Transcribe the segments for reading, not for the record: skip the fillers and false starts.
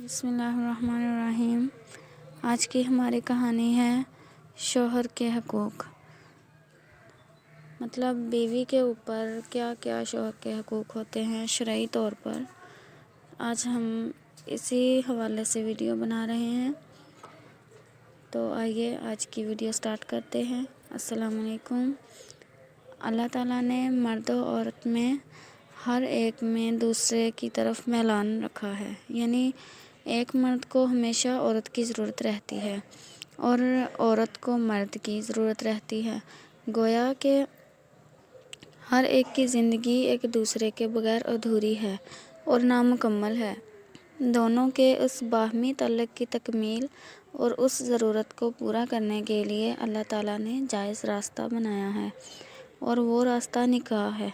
بسم اللہ الرحمن الرحیم۔ آج کی ہماری کہانی ہے شوہر کے حقوق، مطلب بیوی کے اوپر کیا کیا شوہر کے حقوق ہوتے ہیں شرعی طور پر۔ آج ہم اسی حوالے سے ویڈیو بنا رہے ہیں، تو آئیے آج کی ویڈیو سٹارٹ کرتے ہیں۔ السلام علیکم۔ اللہ تعالیٰ نے مرد و عورت میں ہر ایک میں دوسرے کی طرف میلان رکھا ہے، یعنی ایک مرد کو ہمیشہ عورت کی ضرورت رہتی ہے اور عورت کو مرد کی ضرورت رہتی ہے، گویا کہ ہر ایک کی زندگی ایک دوسرے کے بغیر ادھوری ہے اور نامکمل ہے۔ دونوں کے اس باہمی تعلق کی تکمیل اور اس ضرورت کو پورا کرنے کے لیے اللہ تعالیٰ نے جائز راستہ بنایا ہے، اور وہ راستہ نکاح ہے،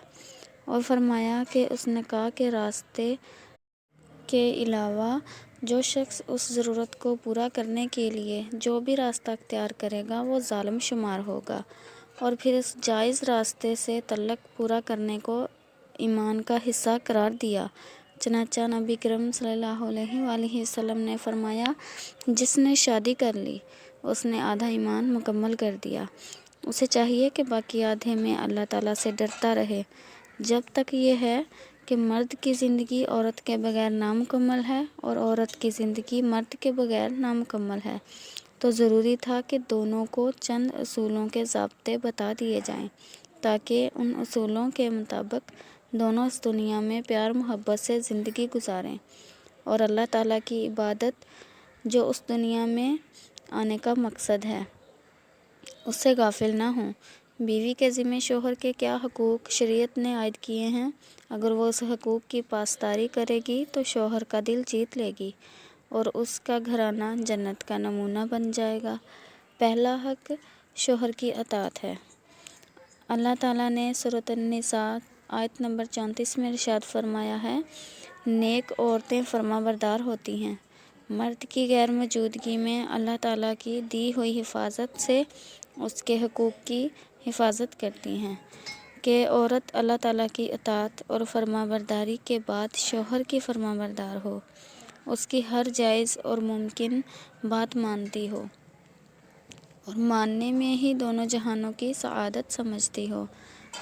اور فرمایا کہ اس نکاح کے راستے کے علاوہ جو شخص اس ضرورت کو پورا کرنے کے لیے جو بھی راستہ اختیار کرے گا وہ ظالم شمار ہوگا، اور پھر اس جائز راستے سے تعلق پورا کرنے کو ایمان کا حصہ قرار دیا۔ چنانچہ نبی کریم صلی اللہ علیہ وآلہ وسلم نے فرمایا، جس نے شادی کر لی اس نے آدھا ایمان مکمل کر دیا۔ اسے چاہیے کہ باقی آدھے میں اللہ تعالیٰ سے ڈرتا رہے۔ جب تک یہ ہے کہ مرد کی زندگی عورت کے بغیر نامکمل ہے اور عورت کی زندگی مرد کے بغیر نامکمل ہے، تو ضروری تھا کہ دونوں کو چند اصولوں کے ضابطے بتا دیے جائیں، تاکہ ان اصولوں کے مطابق دونوں اس دنیا میں پیار محبت سے زندگی گزاریں اور اللہ تعالیٰ کی عبادت، جو اس دنیا میں آنے کا مقصد ہے، اس سے غافل نہ ہوں۔ بیوی کے ذمہ شوہر کے کیا حقوق شریعت نے عائد کیے ہیں؟ اگر وہ اس حقوق کی پاسداری کرے گی تو شوہر کا دل جیت لے گی اور اس کا گھرانہ جنت کا نمونہ بن جائے گا۔ پہلا حق شوہر کی اطاعت ہے۔ اللہ تعالیٰ نے سورۃ النساء آیت نمبر 34 میں ارشاد فرمایا ہے، نیک عورتیں فرما بردار ہوتی ہیں، مرد کی غیر موجودگی میں اللہ تعالیٰ کی دی ہوئی حفاظت سے اس کے حقوق کی حفاظت کرتی ہیں، کہ عورت اللہ تعالیٰ کی اطاعت اور فرما برداری کے بعد شوہر کی فرما بردار ہو، اس کی ہر جائز اور ممکن بات مانتی ہو اور ماننے میں ہی دونوں جہانوں کی سعادت سمجھتی ہو۔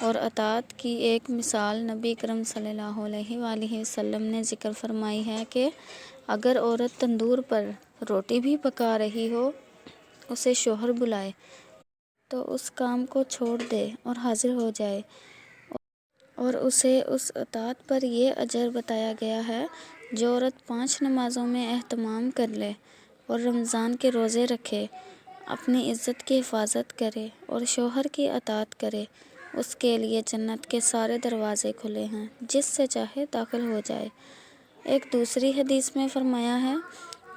اور اطاعت کی ایک مثال نبی کریم صلی اللہ علیہ وآلہ وسلم نے ذکر فرمائی ہے کہ اگر عورت تندور پر روٹی بھی پکا رہی ہو، اسے شوہر بلائے تو اس کام کو چھوڑ دے اور حاضر ہو جائے، اور اسے اس اطاعت پر یہ اجر بتایا گیا ہے جو عورت 5 نمازوں میں اہتمام کر لے اور رمضان کے روزے رکھے، اپنی عزت کی حفاظت کرے اور شوہر کی اطاعت کرے، اس کے لیے جنت کے سارے دروازے کھلے ہیں، جس سے چاہے داخل ہو جائے۔ ایک دوسری حدیث میں فرمایا ہے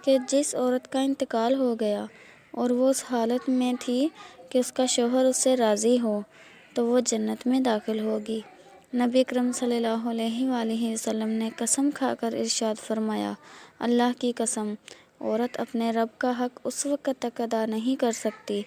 کہ جس عورت کا انتقال ہو گیا اور وہ اس حالت میں تھی کہ اس کا شوہر اس سے راضی ہو، تو وہ جنت میں داخل ہوگی۔ نبی کریم صلی اللہ علیہ وآلہ وسلم نے قسم کھا کر ارشاد فرمایا، اللہ کی قسم، عورت اپنے رب کا حق اس وقت تک ادا نہیں کر سکتی